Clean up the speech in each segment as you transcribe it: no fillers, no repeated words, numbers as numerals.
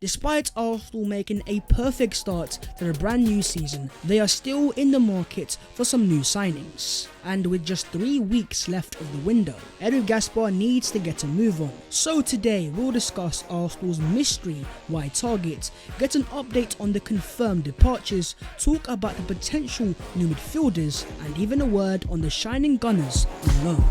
Despite Arsenal making a perfect start to the brand new season, they are still in the market for some new signings. And with just 3 weeks left of the window, Edu Gaspar needs to get a move on. So today we'll discuss Arsenal's mystery wide target, get an update on the confirmed departures, talk about the potential new midfielders, and even a word on the shining gunners on loan.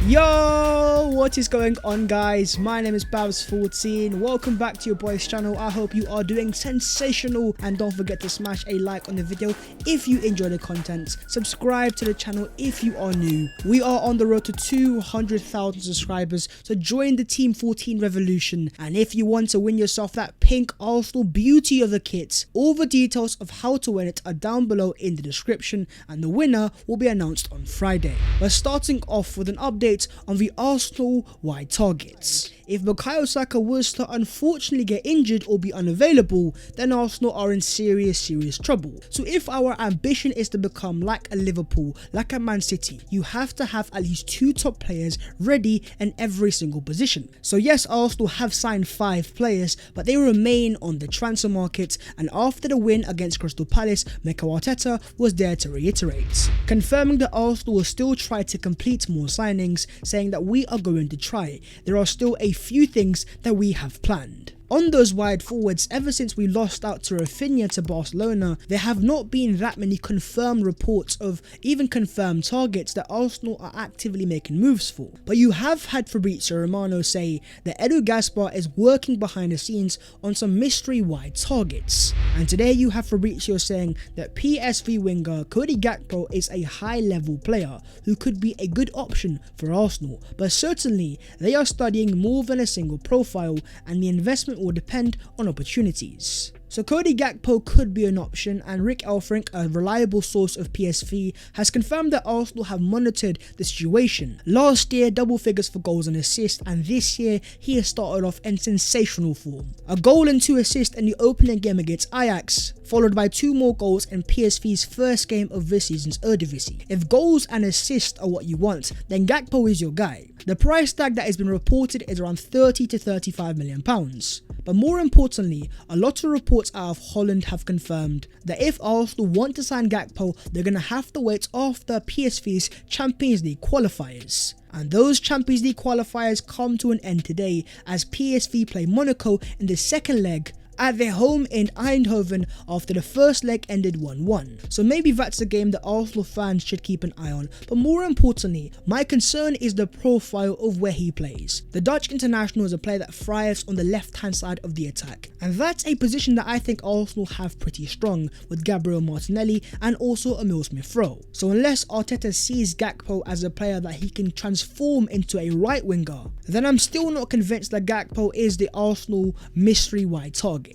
Yo, what is going on, guys? My name is Babs14. Welcome back to your boy's channel. I hope you are doing sensational, and don't forget to smash a like on the video if you enjoy the content. Subscribe to the channel if you are new. We are on the road to 200,000 subscribers, so join the Team 14 revolution. And if you want to win yourself that pink Arsenal beauty of a kit, all the details of how to win it are down below in the description, and the winner will be announced on Friday. But starting off with an update on the Arsenal wide targets. If Bukayo Saka was to unfortunately get injured or be unavailable, then Arsenal are in serious trouble. So if our ambition is to become like a Liverpool, like a Man City, you have to have at least 2 top players ready in every single position. So yes, Arsenal have signed 5 players, but they remain on the transfer market, and after the win against Crystal Palace, Mikel Arteta was there to reiterate, confirming that Arsenal will still try to complete more signings, saying that we are going to try. There are still a few things that we have planned. On those wide forwards, ever since we lost out to Rafinha to Barcelona, there have not been that many confirmed reports of even confirmed targets that Arsenal are actively making moves for. But you have had Fabrizio Romano say that Edu Gaspar is working behind the scenes on some mystery wide targets. And today you have Fabrizio saying that PSV winger Cody Gakpo is a high level player who could be a good option for Arsenal. But certainly they are studying more than a single profile, and the investment will depend on opportunities. So Cody Gakpo could be an option, and Rick Elfrink, a reliable source of PSV, has confirmed that Arsenal have monitored the situation. Last year, double figures for goals and assists, and this year he has started off in sensational form. A goal and 2 assists in the opening game against Ajax, followed by 2 more goals in PSV's first game of this season's Eredivisie. If goals and assists are what you want, then Gakpo is your guy. The price tag that has been reported is around 30 to 35 million pounds. But more importantly, a lot of reports out of Holland have confirmed that if Arsenal want to sign Gakpo, they're going to have to wait after PSV's Champions League qualifiers. And those Champions League qualifiers come to an end today as PSV play Monaco in the second leg at their home in Eindhoven after the first leg ended 1-1. So maybe that's a game that Arsenal fans should keep an eye on. But more importantly, my concern is the profile of where he plays. The Dutch international is a player that thrives on the left hand side of the attack, and that's a position that I think Arsenal have pretty strong with Gabriel Martinelli and also Emil Smith-Rowe. So unless Arteta sees Gakpo as a player that he can transform into a right winger, then I'm still not convinced that Gakpo is the Arsenal mystery wide target.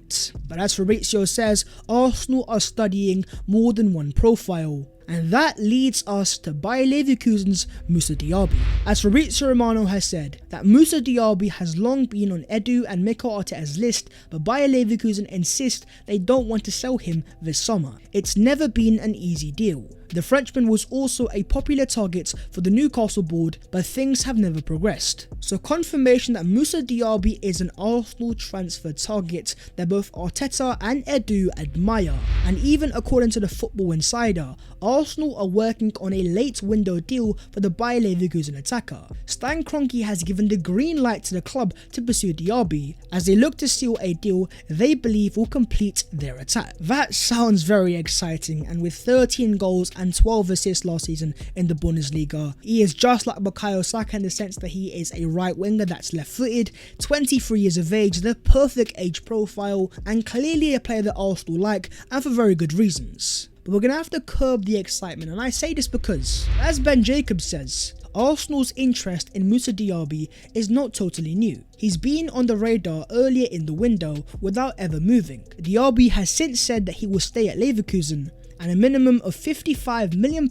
But as Fabrizio says, Arsenal are studying more than one profile. And that leads us to Bayer Leverkusen's Moussa Diaby. As Fabrizio Romano has said, that Moussa Diaby has long been on Edu and Mikel Arteta's list, but Bayer Leverkusen insist they don't want to sell him this summer. It's never been an easy deal. The Frenchman was also a popular target for the Newcastle board, but things have never progressed. So confirmation that Moussa Diaby is an Arsenal transfer target that both Arteta and Edu admire. And even according to the Football Insider, Arsenal are working on a late window deal for the Bayer Leverkusen attacker. Stan Kroenke has given the green light to the club to pursue Diaby as they look to seal a deal they believe will complete their attack. That sounds very exciting, and with 13 goals and 12 assists last season in the Bundesliga, he is just like Bukayo Saka in the sense that he is a right winger that's left-footed, 23 years of age, the perfect age profile, and clearly a player that Arsenal like, and for very good reasons. But we're going to have to curb the excitement, and I say this because, as Ben Jacobs says, Arsenal's interest in Moussa Diaby is not totally new. He's been on the radar earlier in the window without ever moving. Diaby has since said that he will stay at Leverkusen, and a minimum of £55 million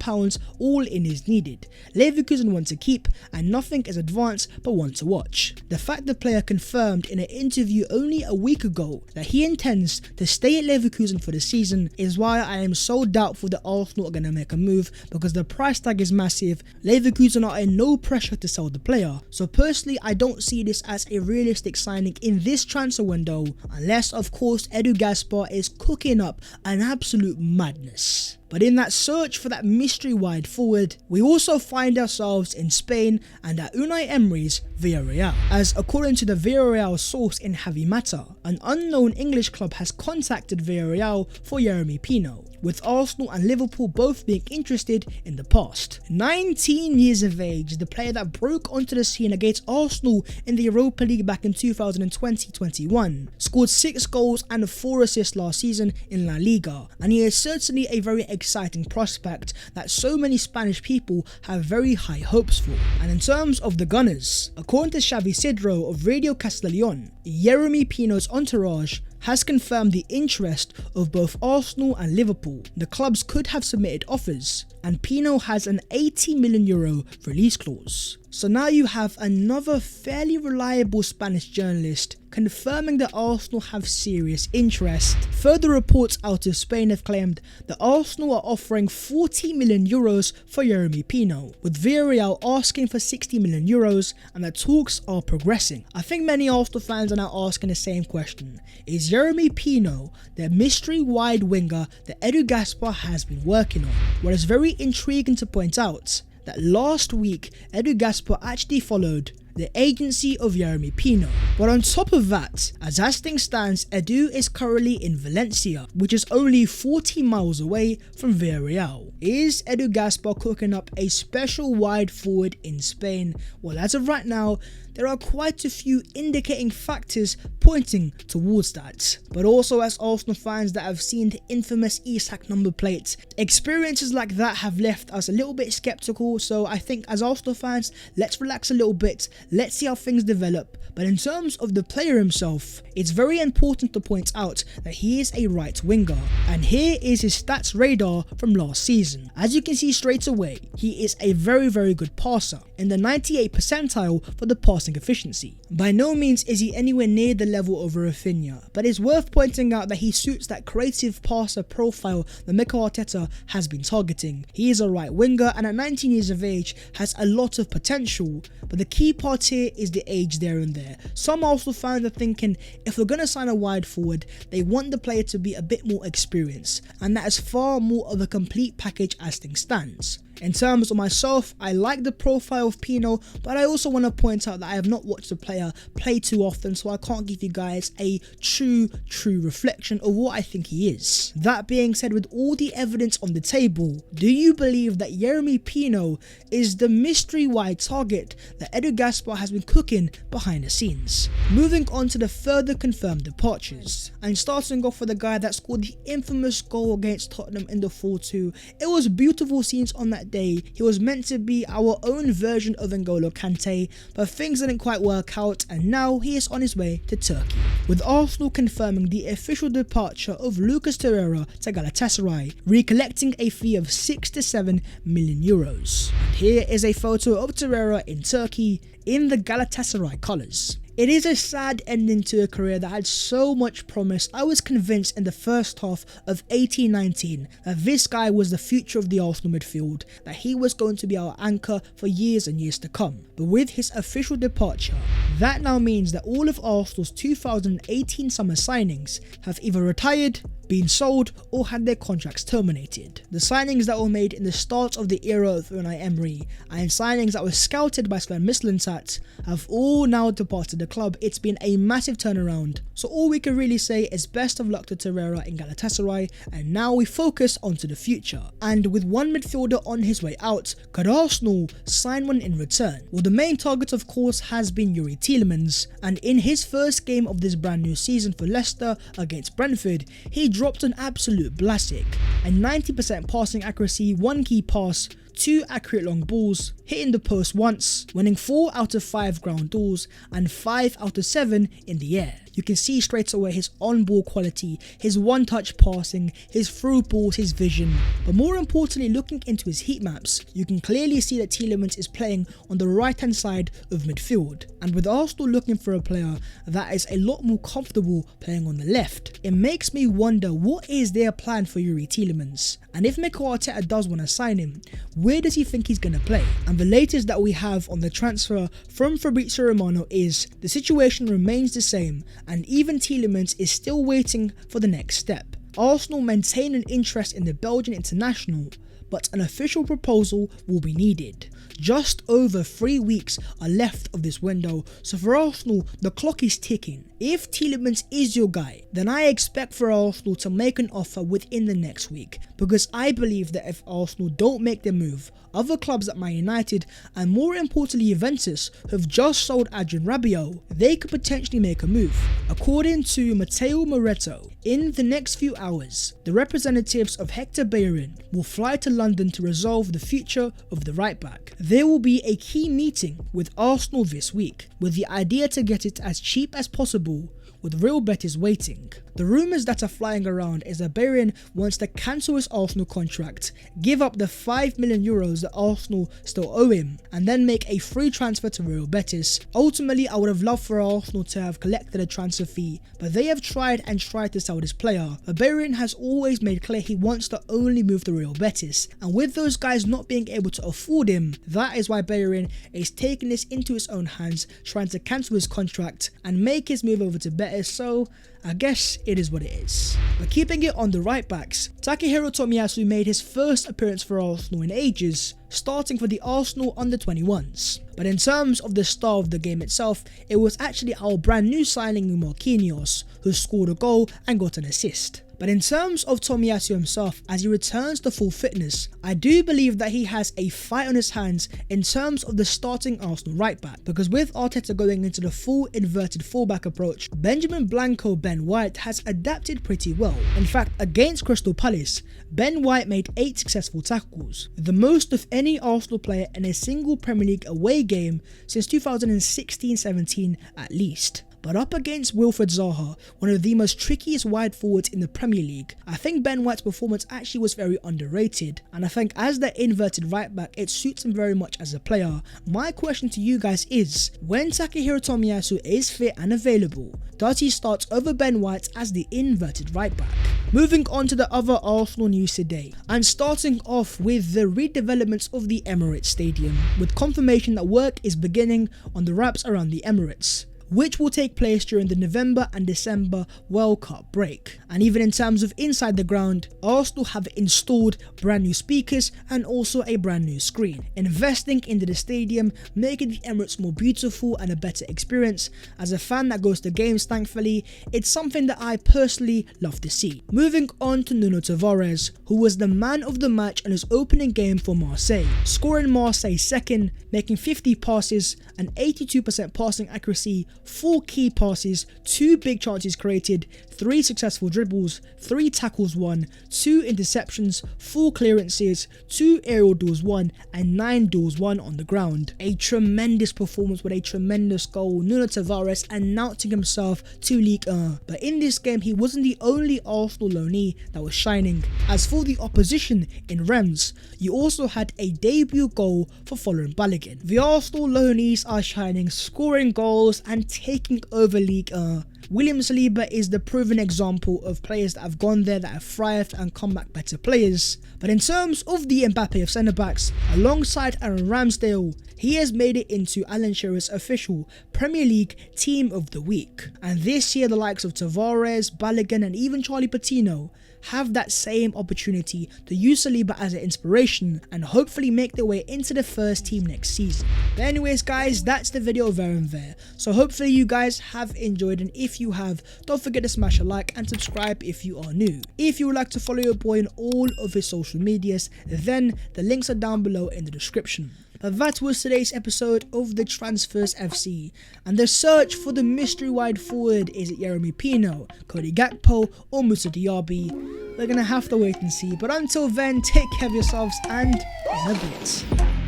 all in is needed. Leverkusen want to keep, and nothing is advanced but want to watch. The fact the player confirmed in an interview only a week ago that he intends to stay at Leverkusen for the season is why I am so doubtful that Arsenal are going to make a move, because the price tag is massive. Leverkusen are in no pressure to sell the player, so personally I don't see this as a realistic signing in this transfer window, unless of course Edu Gaspar is cooking up an absolute madness. But in that search for that mystery wide forward, we also find ourselves in Spain and at Unai Emery's Villarreal. As according to the Villarreal source in Javi Mata, an unknown English club has contacted Villarreal for Yeremi Pino, with Arsenal and Liverpool both being interested in the past. 19 years of age, the player that broke onto the scene against Arsenal in the Europa League back in 2020-21, scored 6 goals and 4 assists last season in La Liga, and he is certainly a very exciting prospect that so many Spanish people have very high hopes for. And in terms of the Gunners, according to Xavi Sidro of Radio Castellón, Yeremi Pino's entourage has confirmed the interest of both Arsenal and Liverpool. The clubs could have submitted offers, and Pino has an €80 million release clause. So now you have another fairly reliable Spanish journalist confirming that Arsenal have serious interest. Further reports out of Spain have claimed that Arsenal are offering €40 million for Yeremi Pino, with Villarreal asking for €60 million, and the talks are progressing. I think many Arsenal fans are now asking the same question: is Yeremi Pino the mystery wide winger that Edu Gaspar has been working on? What is very intriguing to point out that last week Edu Gaspar actually followed the agency of Yeremi Pino. But on top of that, as things stands, Edu is currently in Valencia, which is only 40 miles away from Villarreal. Is Edu Gaspar cooking up a special wide forward in Spain? Well, as of right now, there are quite a few indicating factors pointing towards that. But also, as Arsenal fans that have seen the infamous Isak number plate, experiences like that have left us a little bit skeptical. So I think as Arsenal fans, let's relax a little bit, let's see how things develop. But in terms of the player himself, it's very important to point out that he is a right winger, and here is his stats radar from last season. As you can see straight away, he is a very good passer, in the 98th percentile for the passing efficiency. By no means is he anywhere near the level of Rafinha, but it's worth pointing out that he suits that creative passer profile that Mikel Arteta has been targeting. He is a right winger, and at 19 years of age has a lot of potential, but the key part here is the age there and there. Some Arsenal fans are thinking if we're going to sign a wide forward, they want the player to be a bit more experienced, and that is far more of a complete package as things stands. In terms of myself, I like the profile of Pino, but I also want to point out that I have not watched the player play too often, so I can't give you guys a true reflection of what I think he is. That being said, with all the evidence on the table, do you believe that Yeremi Pino is the mystery wide target that Edu Gaspar has been cooking behind the scenes? Moving on to the further confirmed departures, and starting off with the guy that scored the infamous goal against Tottenham in the 4-2. It was beautiful scenes on that day. He was meant to be our own version of N'Golo Kante, but things didn't quite work out, and now he is on his way to Turkey, with Arsenal confirming the official departure of Lucas Torreira to Galatasaray, recollecting a fee of €6 to €7 million. And here is a photo of Torreira in Turkey in the Galatasaray colours. It is a sad ending to a career that had so much promise. I was convinced in the first half of 18-19 that this guy was the future of the Arsenal midfield, that he was going to be our anchor for years and years to come. But with his official departure, that now means that all of Arsenal's 2018 summer signings have either retired, been sold, or had their contracts terminated. The signings that were made in the start of the era of Unai Emery and signings that were scouted by Sven Mislintat have all now departed the club. It's been a massive turnaround, so all we can really say is best of luck to Torreira in Galatasaray, and now we focus onto the future. And with one midfielder on his way out, could Arsenal sign one in return? Well, the main target of course has been Youri Tielemans, and in his first game of this brand new season for Leicester against Brentford, he dropped an absolute classic, a 90% passing accuracy, 1 key pass, 2 accurate long balls, hitting the post once, winning 4 out of 5 ground duels and 5 out of 7 in the air. you can see straight away his on-ball quality, his one-touch passing, his through balls, his vision. But more importantly, looking into his heat maps, you can clearly see that Tielemans is playing on the right-hand side of midfield. And with Arsenal looking for a player that is a lot more comfortable playing on the left, it makes me wonder, what is their plan for Youri Tielemans? And if Mikel Arteta does want to sign him, where does he think he's going to play? And the latest that we have on the transfer from Fabrizio Romano is the situation remains the same, and even Tielemans is still waiting for the next step. Arsenal maintain an interest in the Belgian international, but an official proposal will be needed. Just over 3 weeks are left of this window, so for Arsenal, the clock is ticking. If Tielemans is your guy, then I expect for Arsenal to make an offer within the next week, because I believe that if Arsenal don't make their move, other clubs like Man United and more importantly Juventus, who have just sold Adrien Rabiot, they could potentially make a move. According to Matteo Moretto, in the next few hours, the representatives of Hector Bellerin will fly to London to resolve the future of the right back. There will be a key meeting with Arsenal this week, with the idea to get it as cheap as possible, with Real Betis waiting. The rumours that are flying around is that Bellerin wants to cancel his Arsenal contract, give up the €5 million that Arsenal still owe him, and then make a free transfer to Real Betis. Ultimately, I would have loved for Arsenal to have collected a transfer fee, but they have tried to sell this player. But Bellerin has always made clear he wants to only move to Real Betis, and with those guys not being able to afford him, that is why Bellerin is taking this into his own hands, trying to cancel his contract and make his move over to Betis. So I guess it is what it is. But keeping it on the right backs, Takehiro Tomiyasu made his first appearance for Arsenal in ages, starting for the Arsenal under-21s. But in terms of the style of the game itself, it was actually our brand new signing Marquinhos who scored a goal and got an assist. But in terms of Tomiyasu himself, as he returns to full fitness, I do believe that he has a fight on his hands in terms of the starting Arsenal right back, because with Arteta going into the full inverted fullback approach, Benjamin Blanco Ben White has adapted pretty well. In fact, against Crystal Palace, Ben White made 8 successful tackles, the most of any Arsenal player in a single Premier League away game since 2016-17 at least. But up against Wilfried Zaha, one of the most trickiest wide forwards in the Premier League, I think Ben White's performance actually was very underrated, and I think as the inverted right back, it suits him very much as a player. My question to you guys is, when Takehiro Tomiyasu is fit and available, does he start over Ben White as the inverted right back? Moving on to the other Arsenal news today, and starting off with the redevelopments of the Emirates Stadium, with confirmation that work is beginning on the wraps around the Emirates, which will take place during the November and December World Cup break. And even in terms of inside the ground, Arsenal have installed brand new speakers and also a brand new screen, investing into the stadium, making the Emirates more beautiful and a better experience. As a fan that goes to games, thankfully, it's something that I personally love to see. Moving on to Nuno Tavares, who was the man of the match in his opening game for Marseille, scoring Marseille's second, making 50 passes, an 82% passing accuracy, 4 key passes, 2 big chances created, 3 successful dribbles, 3 tackles won, 2 interceptions, 4 clearances, 2 aerial duels won, and 9 duels won on the ground. A tremendous performance with a tremendous goal. Nuno Tavares announcing himself to Ligue 1. But in this game, he wasn't the only Arsenal loanee that was shining. As for the opposition in Reims, you also had a debut goal for Folarin Balogun. The Arsenal loanees are shining, scoring goals and taking over Ligue 1. William Saliba is the proven example of players that have gone there, that have thrived and come back better players. But in terms of the Mbappe of centre-backs, alongside Aaron Ramsdale, he has made it into Alan Shearer's official Premier League Team of the Week. And this year, the likes of Tavares, Balogun and even Charlie Patino have that same opportunity to use Saliba as an inspiration and hopefully make their way into the first team next season. But anyways guys, that's the video there and there. So hopefully you guys have enjoyed, and if you have, don't forget to smash a like and subscribe if you are new. If you would like to follow your boy on all of his social medias, then the links are down below in the description. But that was today's episode of the Transfers FC, and the search for the mystery wide forward, is it Yeremi Pino, Cody Gakpo or Moussa Diaby? We're gonna have to wait and see, but until then, take care of yourselves and in a bit.